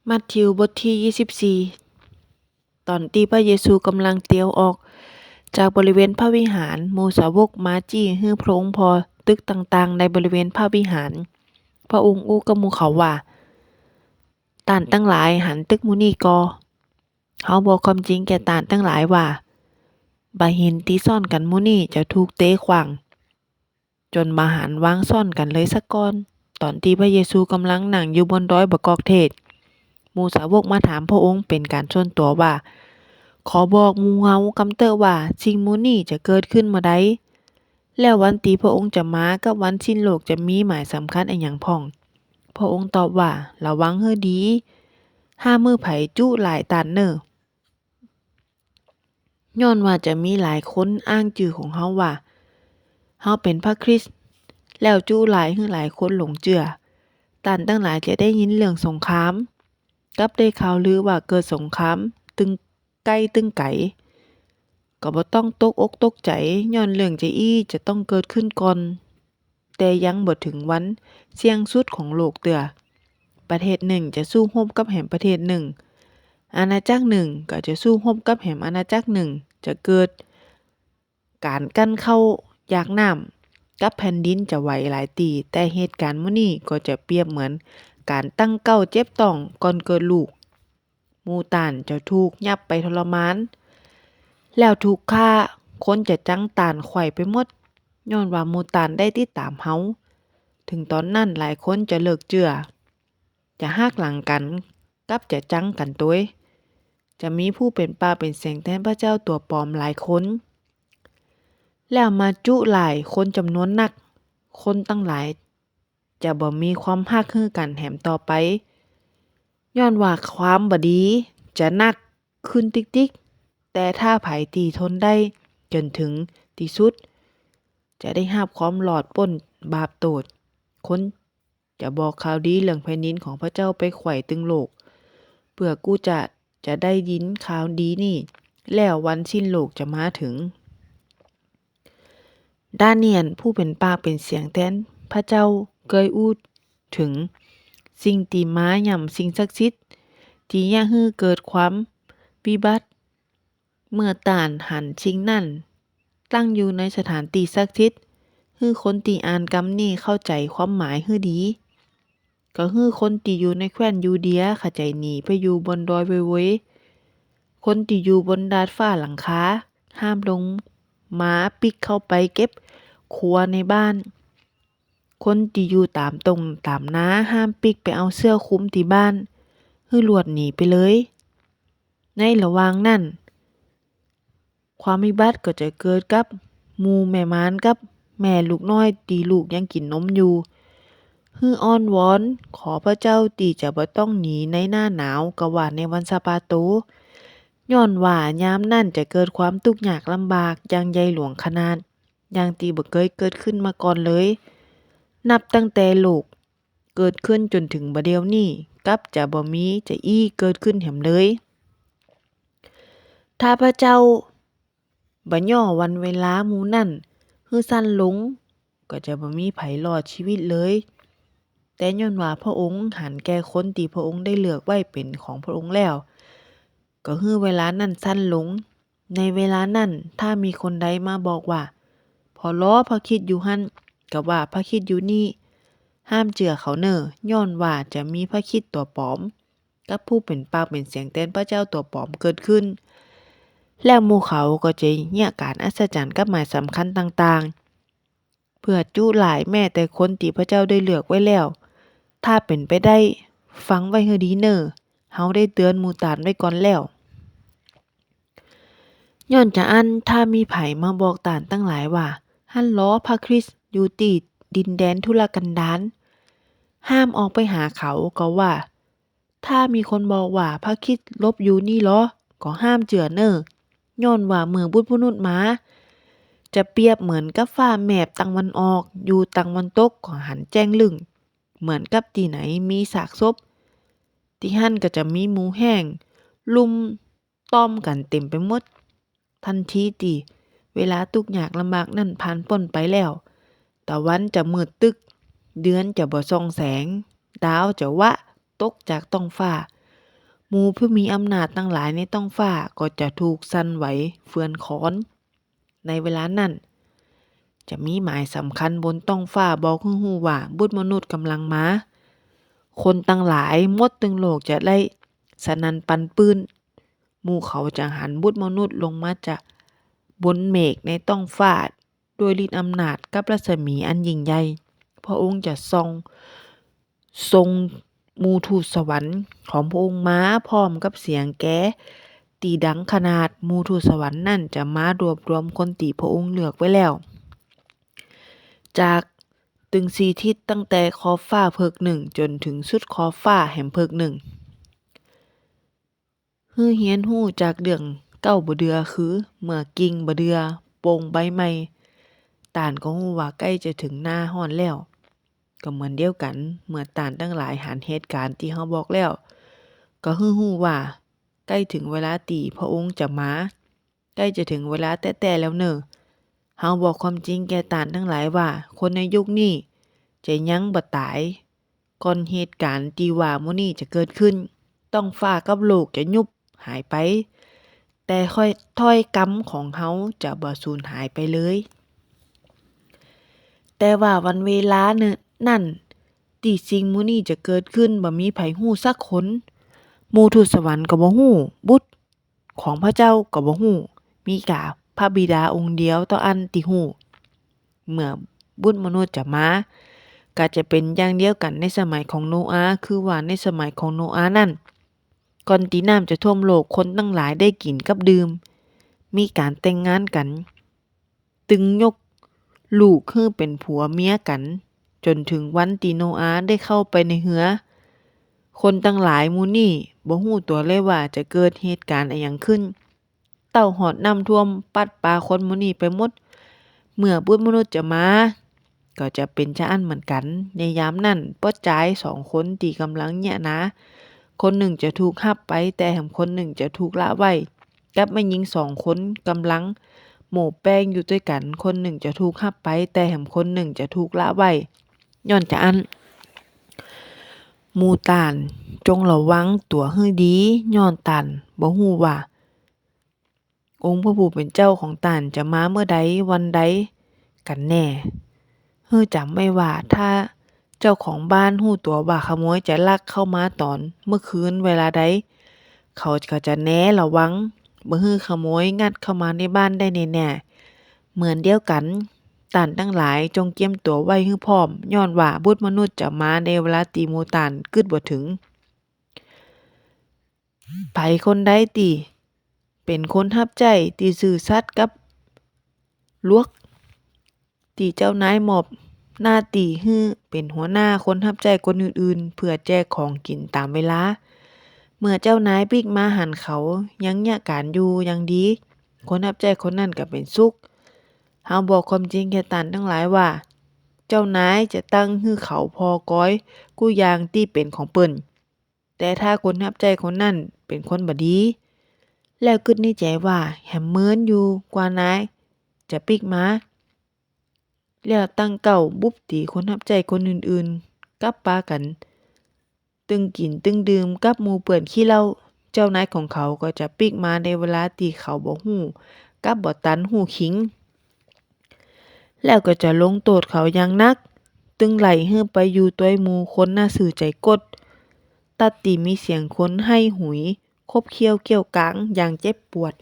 มัทธิวบทที่24ตอนที่พระเยซูกำลังเตียวออกจากบริเวณพระวิหารหมู่สาวกมาจี้ฮื้อพระองค์พอตึกต่างๆในบริเวณพระวิหารพระองค์อู้กับหมู่เขาว่าต่านทั้งหลายหันตึกหมู่นี้ก่อเฮาบอกความจริงแก่ต่านทั้งหลายว่าบาหินที่ซ่อนกันหมู่นี้จะถูกเตะขว้างจนบาหันวางซ่อนกันเลยสักก่อนตอนที่พระเยซูกำลังนั่งอยู่บนดอยบะกอกเทศหมู่สาวกมาถามพระองค์เป็นการส่วนตัวว่าขอบอกหมู่เฮากำเตอว่าสิ่งหมู่นี้จะเกิดขึ้นเมื่อใดแล้ววันที่พระองค์จะมากับวันสิ้นโลกจะมีหมายสำคัญอิหยังพ้องพระองค์ตอบว่าระวังให้ดีห้ามมือไผจุหลายตันเน้อย้อนว่าจะมีหลายคนอ้างชื่อของเฮาว่าเฮาเป็นพระคริสต์แล้วจุหลายให้หลายคนหลงเชื่อตันทั้งหลายจะได้ยินเรื่องสงครามกับได้ข่าวลือว่าเกิดสงครามตึงใกล้ตึงไกลก็บ่ต้องตกอกตกใจย้อนเรื่องจะต้องเกิดขึ้นก่อนแต่ยังบ่ถึงวันเสี่ยงสุดของโลกเตื้อประเทศหนึ่งจะสู้รบกับแห่งประเทศหนึ่งอาณาจักรหนึ่งก็จะสู้รบกับแห่งอาณาจักรหนึ่งจะเกิดการกั้นเข้าอยากน้ำกับแผ่นดินจะไหวหลายตีแต่เหตุการณ์มื้อนี้ก็จะเปรียบเหมือนการตั้งเก้าเจ็บต้องก่อนเกิดลูกหมู่ต่านจะถูกยับไปทรมานแล้วถูกฆ่าคนจะจังต่านไขว่ไปหมดย้อนว่าหมู่ต่านได้ติดตามเฮาถึงตอนนั้นหลายคนจะเลิกเชื่อจะหักหลังกันกับจะจังกันตัวยจะมีผู้เป็นป่าเป็นแสงแทนพระเจ้าตัวปลอมหลายคนแล้วมาจุหลายคนจำนวนนักคนตั้งหลายจะบ่มีความฮักคือกันแถมต่อไปย้อนว่าความบดีจะนักขึ้นติ๊กๆแต่ถ้าไผที่ทนได้จนถึงที่สุดจะได้รับความหลอดพ้นบาปโทษคนจะบอกข่าวดีเรื่องแผ่นดินของพระเจ้าไปไขว่ตึงโลกเพื่อกูจะได้ยินข่าวดีนี่แล้ววันสิ้นโลกจะมาถึงดาเนียลผู้เป็นปากเป็นเสียงแทนพระเจ้าเคยอู้ถึงสิ่งที่มาย่ำสิ่งศักดิ์สิทธิ์ที่อย่าให้เกิดความวิบัติเมื่อต่านหันสิ่งนั้นตั้งอยู่ในสถานที่ศักดิ์สิทธิ์ให้คนที่อ่านกำนี้เข้าใจความหมายให้ดีก็ให้คนที่อยู่ในแคว้นยูเดียเข้าใจหนีไปอยู่บนดอยเว้ยๆคนที่อยู่บนดาดฟ้าหลังคาห้ามลงมาปิกเข้าไปเก็บครัวในบ้านคนที่อยู่ตามตรงตามนาห้ามปิกไปเอาเสื้อคลุมที่บ้านให้หลวดหนีไปเลยในระหว่างนั้นความวิบัติก็จะเกิดกับหมู่แม่ม้านกับแม่ลูกน้อยตีลูกยังกินนมอยู่ฮืออ้อนวอนขอพระเจ้าตีจะบ่ต้องหนีในหน้าหนาวก็ว่าในวันสะบาโตย้อนว่ายามนั้นจะเกิดความทุกข์ยากลำบากอย่างใหญ่หลวงขนาดอย่างที่บ่เคยเกิดขึ้นมาก่อนเลยนับตั้งแต่โลกเกิดขึ้นจนถึงบัดเดี๋ยวนี้กับจะบ่มีจะอี้เกิดขึ้นแหมเลยถ้าพระเจ้าบ่ย่อวันเวลาหมู่นั้นให้สั้นลงก็จะบ่มีไผรอดชีวิตเลยแต่ย้อนว่าพระองค์หันแก่คนที่พระองค์ได้เลือกไว้เป็นของพระองค์แล้วก็ให้เวลานั้นสั้นลงในเวลานั้นถ้ามีคนใดมาบอกว่าพอล้อพระคริสต์อยู่หั่นก็ว่าพระคริสต์อยู่นี่ห้ามเชื่อเขาเน้อย้อนว่าจะมีพระคริสต์ตัวปลอมกับผู้เป็นปากเป็นเสียงแทนพระเจ้าตัวปลอมเกิดขึ้นแล้วหมู่เขาก็จะเหี้ยการอัศจรรย์กับหมายสำคัญต่างๆเพื่อจุหลายแม้แต่คนที่พระเจ้าได้เลือกไว้แล้วถ้าเป็นไปได้ฟังไว้ให้ดีเน้อเฮาได้เตือนหมู่ต่านไว้ก่อนแล้วย้อนจะอันถ้ามีไผมาบอกต่านตั้งหลายว่าหั้นล้อพระคริสต์อยู่ที่ดินแดนทุรกันดารห้ามออกไปหาเขาก็ว่าถ้ามีคนบอกว่าพระคริสต์ลบอยู่นี่เหรอก็ห้ามเชื่อเน้อย้อนว่าเมื่อบุตรมนุษย์มาจะเปรียบเหมือนกับฟ้าแมบตะวันออกอยู่ตะวันตกก็หันแจ้งลึงเหมือนกับที่ไหนมีซากศพที่หั่นก็จะมีหมูแห้งลุมต้อมกันเต็มไปหมดทันทีที่เวลาทุกข์ยากลำบากนั้นผ่านพ้นไปแล้วตะวันจะมืดตึกเดือนจะบ่ส่องแสงดาวจะวะตกจากท้องฟ้า หมู่ผู้มีอำนาจตั้งหลายในท้องฟ้าก็จะถูกสั่นไหวเฟื่อนคลอนในเวลานั้นจะมีหมายสำคัญบนท้องฟ้าบอกให้รู้ว่าบุตรมนุษย์กำลังมาคนตั้งหลายหมดทั้งโลกจะได้สนั่นปันปื้นหมู่เขาจะหันบุตรมนุษย์ลงมาจากบนเมฆในท้องฟ้าด้วยฤทธิ์อำนาจกับรัศมีอันยิ่งใหญ่พระองค์จะทรงหมู่ทูตสวรรค์ของพระองค์มาพร้อมกับเสียงแก้ตีดังขนาดหมู่ทูตสวรรค์นั่นจะมารวบรวมคนที่พระองค์เลือกไว้แล้วจากตึงสี่ทิศตั้งแต่ขอบฟ้าเพิกหนึ่งจนถึงสุดขอบฟ้าแห่งเพิกหนึ่งฮือเฮียนฮู้จากเรื่องเก้าบ่เดือคือเมื่อกิ่งบ่เดือโป่งใบไม้ต่านก็ฮู้ว่าใกล้จะถึงหน้าร้อนแล้วก็เหมือนเดียวกันเมื่อต่านทั้งหลายหันเหตุการณ์ที่เฮาบอกแล้วก็ฮู้ว่าใกล้ถึงเวลาที่พระองค์จะมาใกล้จะถึงเวลาแต้ๆแล้วเน้อเฮาบอกความจริงแก่ต่านทั้งหลายว่าคนในยุคนี้จะยังบ่ตายก่อนเหตุการณ์ที่ว่ามื้อนี้จะเกิดขึ้นต้องฟ้ากับโลกจะยุบหายไปแต่ค่อยถ้อยกรรมของเฮาจะบ่สูญหายไปเลยแต่ว่าวันเวลานั้นที่สิ่งมื้อนี้จะเกิดขึ้นบ่มีไผฮู้สักคนหมู่ทูตสวรรค์ก็บ่ฮู้บุตรของพระเจ้าก็บ่ฮู้มีกะพระบิดาองค์เดียวเท่าอันที่ฮู้เมื่อบุตรมนุษย์จะมาก็จะเป็นอย่างเดียวกันในสมัยของโนอาห์คือว่าในสมัยของโนอาห์นั้นก่อนที่น้ำจะท่วมโลกคนตั้งหลายได้กินกับดื่มมีการแต่งงานกันตึงยกลูกคือเป็นผัวเมียกันจนถึงวันที่โนอาห์ได้เข้าไปในเรือคนตั้งหลายหมู่นี้บ่ฮู้ตัวเลยว่าจะเกิดเหตุการณ์อิหยังขึ้นเต้าหอดน้ำท่วมปัดปาคนหมู่นี้ไปหมดเมื่อบุตรมนุษย์จะมาก็จะเป็นชะอันเหมือนกันในยามนั้นป้อจาย2คนที่กำลังแยะนะคนหนึ่งจะถูกหับไปแต่แถมคนหนึ่งจะถูกละไว้กับแม่หญิง2คนกำลังโหมแป้งอยู่ด้วยกันคนหนึ่งจะถูกหับไปแต่แถมคนหนึ่งจะถูกละไว้ย้อนจะอันหมู่ต่านจงระวังตัวให้ดีย้อนต่านบ่ฮู้ว่าองค์พระผู้เป็นเจ้าของต่านจะมาเมื่อใดวันใดกันแน่ฮือจำไว้ว่าถ้าเจ้าของบ้านฮู้ตัวว่าขโมยจะลักเข้ามาตอนเมื่อคืนเวลาใดเขาก็จะแน่ระวังบ่ให้ขโมยงัดเข้ามาในบ้านได้แน่ๆเหมือนเดียวกันต่านทั้งหลายจงเตรียมตัวไว้ให้พร้อมย้อนว่าบุตรมนุษย์จะมาในเวลาที่หมู่ต่านคิดบ่ถึงไผคนใดติเป็นคนรับใช้ที่ซื่อสัตย์กับลวกที่เจ้านายมอบหน้าที่ให้เป็นหัวหน้าคนรับใช้คนอื่นๆเพื่อแจกของกินตามเวลาเมื่อเจ้านายพลิกมาหันเขายังยะการอยู่อย่างดีคนรับใช้คนนั้นก็เป็นสุขเฮาบอกความจริงแก่ท่านทั้งหลายว่าเจ้านายจะตั้งให้เขาพอก้อยกู้อย่างที่เป็นของเปิ้นแต่ถ้าคนรับใช้คนนั้นเป็นคนบ่ดีแล้วคิดในใจว่าแฮ่มเหมือนอยู่กว่านายจะพลิกมาแล้วตั้งเก้าบุบตีคนรับใช้คนอื่นๆกับปากันตึงกินตึงดื่มกับหมู่เปื้อนขี้เหล้าเจ้านายของเขาก็จะพลิกมาในเวลาที่เขาบ่ฮู้กับบ่ทันฮู้ขิงแล้วก็จะลงโทษเขาอย่างหนักตึงไล่ให้ไปอยู่ตัวยหมู่คนน่าซื่อใจกดตัดติมีเสียงคนให้หุยคบเคี้ยวเกี่ยวกางอย่างเจ็บปวด